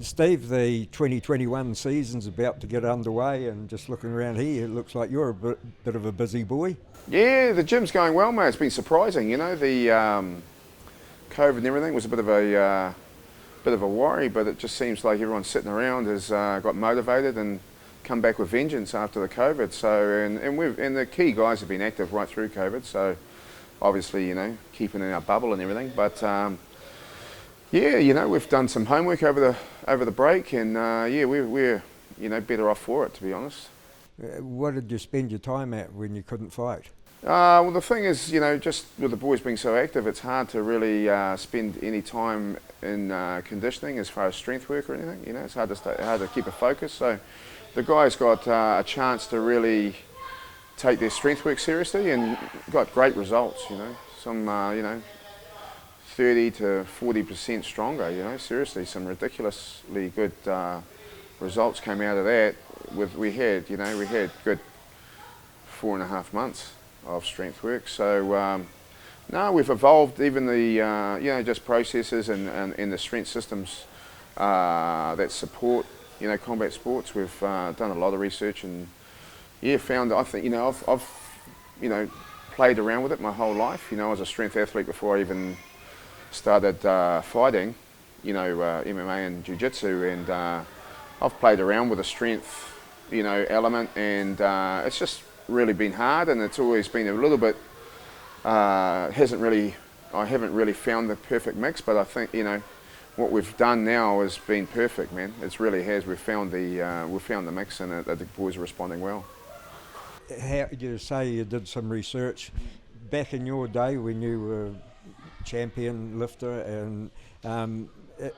Steve, the 2021 season's about to get underway, and just looking around here, it looks like you're a bit of a busy boy. Yeah, the gym's going well, mate. It's been surprising, you know. The COVID and everything was a bit of a worry, but it just seems like everyone sitting around has got motivated and come back with vengeance after the COVID. So, and the key guys have been active right through COVID. So, obviously, you know, keeping in our bubble and everything. But yeah, you know, we've done some homework over the break, and yeah, we're you know, better off for it, to be honest. What did you spend your time at when you couldn't fight? Well, the thing is, you know, just with the boys being so active, it's hard to really spend any time in conditioning as far as strength work or anything. You know, it's hard to keep a focus. So the guys got a chance to really take their strength work seriously and got great results. You know, some you know, 30 to 40% stronger. You know, seriously, some ridiculously good results came out of that. We had good 4.5 months of strength work. So no, we've evolved even the you know, just processes and the strength systems that support, you know, combat sports. We've done a lot of research and yeah, found, I think, you know, I've you know, played around with it my whole life. You know, I was a strength athlete before I even started fighting, you know, MMA and jiu-jitsu, and I've played around with the strength, you know, element, and it's just really been hard, and it's always been a little bit, I haven't really found the perfect mix, but I think, you know, what we've done now has been perfect, man. It really has. We've found the mix, and the boys are responding well. How you say you did some research back in your day when you were champion lifter, and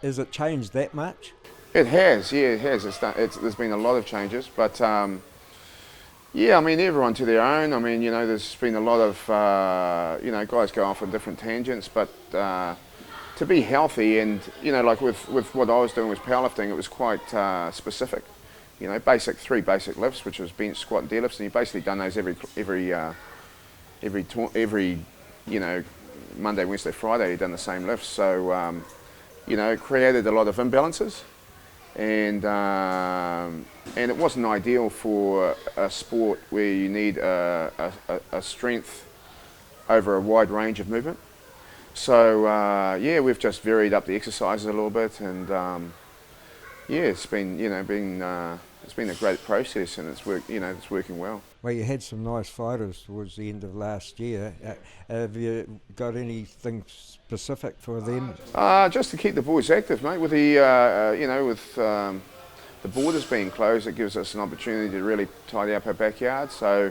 has it changed that much? It has, yeah, it has. There's been a lot of changes, but yeah, I mean, everyone to their own. I mean, you know, there's been a lot of, you know, guys go off on different tangents, but to be healthy and, you know, like with what I was doing with powerlifting, it was quite specific. You know, three basic lifts, which was bench, squat, and deadlifts, and you've basically done those every you know, Monday, Wednesday, Friday, you've done the same lifts. So, you know, it created a lot of imbalances. And it wasn't ideal for a sport where you need a strength over a wide range of movement. So yeah, we've just varied up the exercises a little bit, and yeah, it's been, you know, it's been a great process, and it's working well. Well, you had some nice fighters towards the end of last year. Have you got anything specific for them? Just to keep the boys active, mate. With the you know, with the borders being closed, it gives us an opportunity to really tidy up our backyard. So,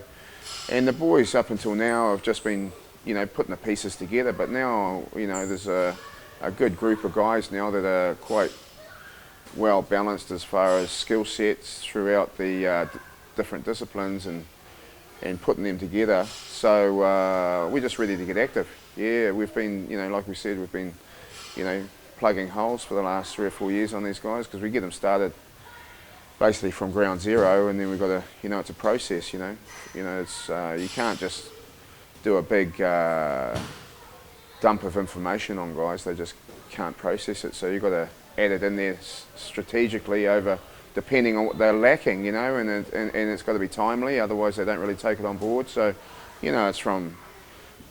and the boys up until now have just been, you know, putting the pieces together. But now, you know, there's a good group of guys now that are quite well balanced as far as skill sets throughout the different disciplines, and putting them together. So we're just ready to get active. Yeah, we've been, you know, like we said, we've been, you know, plugging holes for the last 3 or 4 years on these guys, because we get them started basically from ground zero, and then we've got to, you know, it's a process. You know, it's you can't just do a big dump of information on guys. They just can't process it. So you've got to add it in there strategically over, depending on what they're lacking, you know, and it's got to be timely, otherwise they don't really take it on board. So, you know, it's from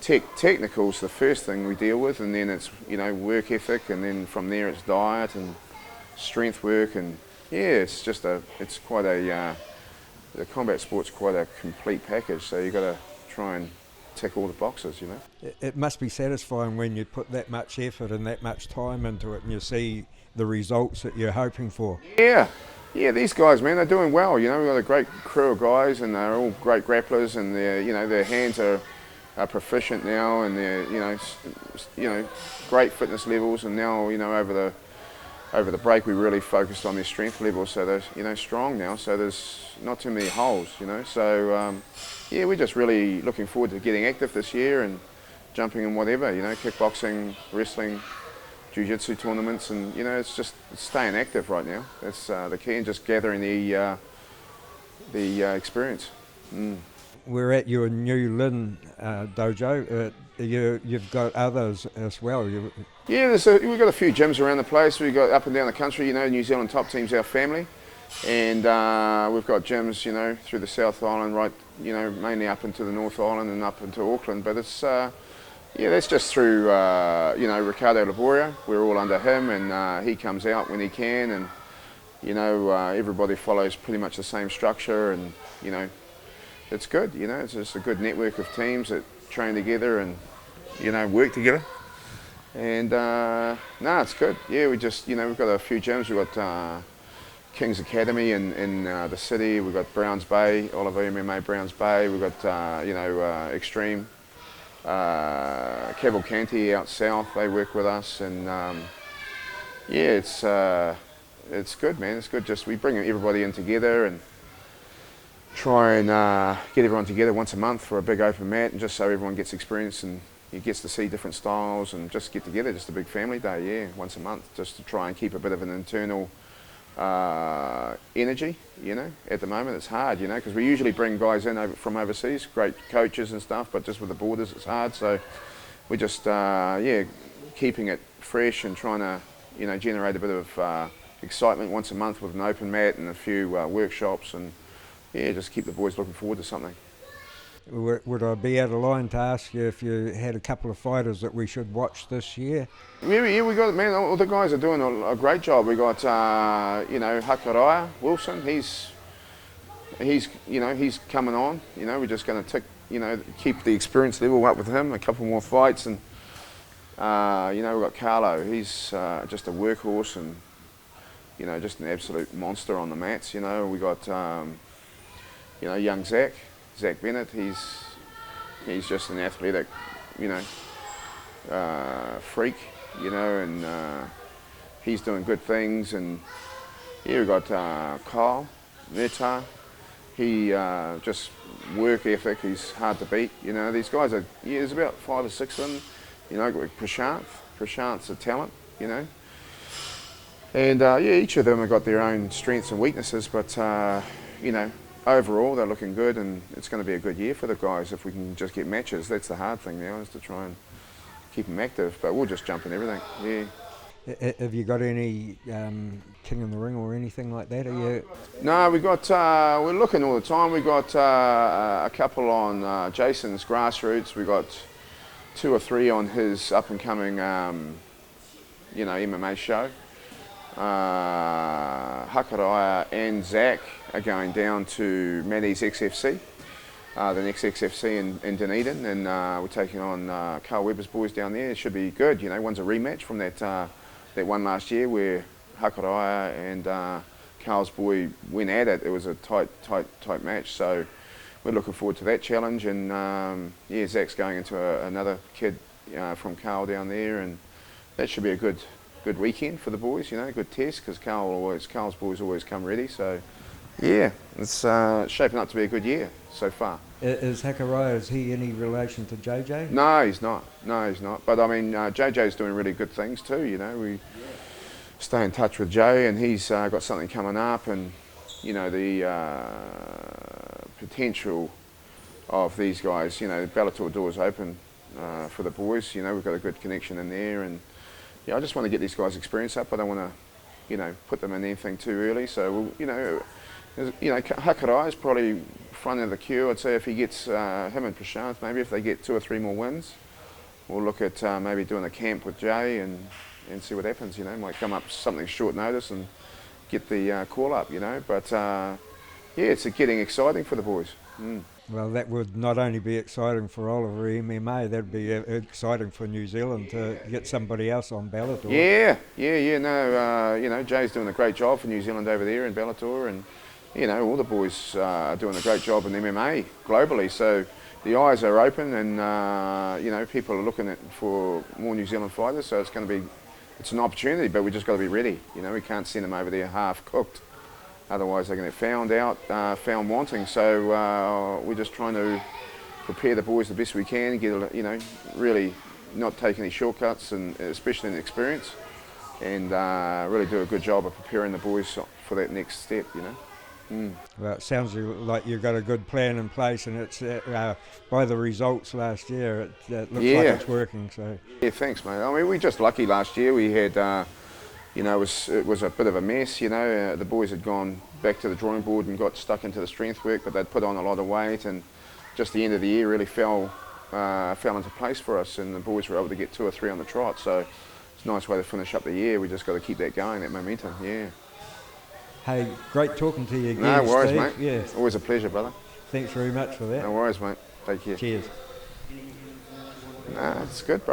technical's the first thing we deal with, and then it's, you know, work ethic, and then from there it's diet and strength work, and yeah, it's quite a, the combat sport's quite a complete package, so you've got to try and tick all the boxes, you know. It must be satisfying when you put that much effort and that much time into it, and you see the results that you're hoping for. Yeah, these guys, man, they're doing well. You know, we've got a great crew of guys, and they're all great grapplers, and you know, their hands are proficient now, and they're, you know, great fitness levels. And now, you know, over the break, we really focused on their strength levels, so they're, you know, strong now. So there's not too many holes, you know. So yeah, we're just really looking forward to getting active this year and jumping in whatever, you know, kickboxing, wrestling, jiu-jitsu tournaments, and, you know, it's staying active right now. That's the key, and just gathering the experience. we're at your New Lynn dojo. You've got others as well. Yeah, we've got a few gyms around the place. We've got up and down the country. You know, New Zealand Top Team's our family, and we've got gyms, you know, through the South Island, right, you know, mainly up into the North Island and up into Auckland. But it's yeah, that's just through you know, Ricardo Laborio. We're all under him, and he comes out when he can, and you know, everybody follows pretty much the same structure, and you know, it's good. You know, it's just a good network of teams that train together and, you know, work together. And no, it's good. Yeah, we just, you know, we've got a few gyms. We've got King's Academy in the city. We've got Browns Bay, Oliver MMA Browns Bay. We've got, you know, Extreme. Cavalcanti out south, they work with us. And yeah, it's good, man. It's good. Just we bring everybody in together and try and get everyone together once a month for a big open mat, and just so everyone gets experience and he gets to see different styles and just get together, just a big family day, yeah, once a month, just to try and keep a bit of an internal energy, you know. At the moment it's hard, you know, because we usually bring guys in from overseas, great coaches and stuff, but just with the borders it's hard, so we're just, yeah, keeping it fresh and trying to, you know, generate a bit of excitement once a month with an open mat and a few workshops, and yeah, just keep the boys looking forward to something. Would I be out of line to ask you if you had a couple of fighters that we should watch this year? Yeah, we got, man, all the guys are doing a great job. We got, you know, JayJay Wilson. He's, you know, he's coming on. You know, we're just going to keep the experience level up with him. A couple more fights, and you know, we've got Carlo. He's just a workhorse, and you know, just an absolute monster on the mats. You know, we got, you know, young Zach Bennett. He's just an athletic, you know, freak, you know, and he's doing good things. And yeah, we've got Kyle Meta. He just work ethic. He's hard to beat. You know, these guys are. Yeah, there's about 5 or 6 of them. You know, Prashant's a talent. You know, and yeah, each of them have got their own strengths and weaknesses, but you know, overall they're looking good, and it's going to be a good year for the guys if we can just get matches. That's the hard thing now, is to try and keep them active, but we'll just jump in everything. Yeah. Have you got any King in the Ring or anything like that? Are you? No, we got. We're looking all the time. We got a couple on Jason's grassroots. We got 2 or 3 on his up and coming, you know, MMA show. Hakaraya and Zach are going down to Maddie's XFC, the next XFC in Dunedin, and we're taking on Carl Webber's boys down there. It should be good, you know. One's a rematch from that one last year where Hakaraya and Carl's boy went at it. It was a tight match, so we're looking forward to that challenge. And yeah, Zach's going into another kid from Carl down there, and that should be a good weekend for the boys, you know, good test, because Carl's boys always come ready. So yeah, it's shaping up to be a good year so far. Is Hakaraya, is he any relation to JayJay? No, he's not. But I mean, JayJay's doing really good things too, you know. We stay in touch with Jay, and he's got something coming up, and you know, the potential of these guys, you know, Bellator doors open for the boys. You know, we've got a good connection in there, and yeah, I just want to get these guys' experience up. I don't want to, you know, put them in anything too early. So, we'll, you know, Hakaraya is probably front of the queue. I'd say if he gets him and Prashant, maybe if they get 2 or 3 more wins, we'll look at maybe doing a camp with Jay and see what happens. You know, might come up something short notice and get the call up. You know, but yeah, it's getting exciting for the boys. Well, that would not only be exciting for Oliver MMA, that'd be exciting for New Zealand to get somebody else on Bellator. Yeah. No, you know, Jay's doing a great job for New Zealand over there in Bellator, and you know, all the boys are doing a great job in MMA globally. So the eyes are open, and you know, people are looking for more New Zealand fighters. So it's going to be, it's an opportunity, but we just got to be ready. You know, we can't send them over there half cooked. Otherwise they're going to get found wanting. So we're just trying to prepare the boys the best we can, get, you know, really not take any shortcuts, and especially in experience, and really do a good job of preparing the boys for that next step, you know. Well, it sounds like you've got a good plan in place, and it's by the results last year, it looks like it's working. So yeah, thanks, mate. I mean, we were just lucky last year. We had, you know, it was a bit of a mess. You know, the boys had gone back to the drawing board and got stuck into the strength work, but they'd put on a lot of weight, and just the end of the year really fell into place for us, and the boys were able to get 2 or 3 on the trot. So it's a nice way to finish up the year. We just got to keep that going, that momentum. Yeah. Hey, great talking to you again, No worries, Steve. mate. Yeah. Always a pleasure, brother. Thanks very much for that. No worries, mate. Take care. Cheers. Nah, it's good, bro.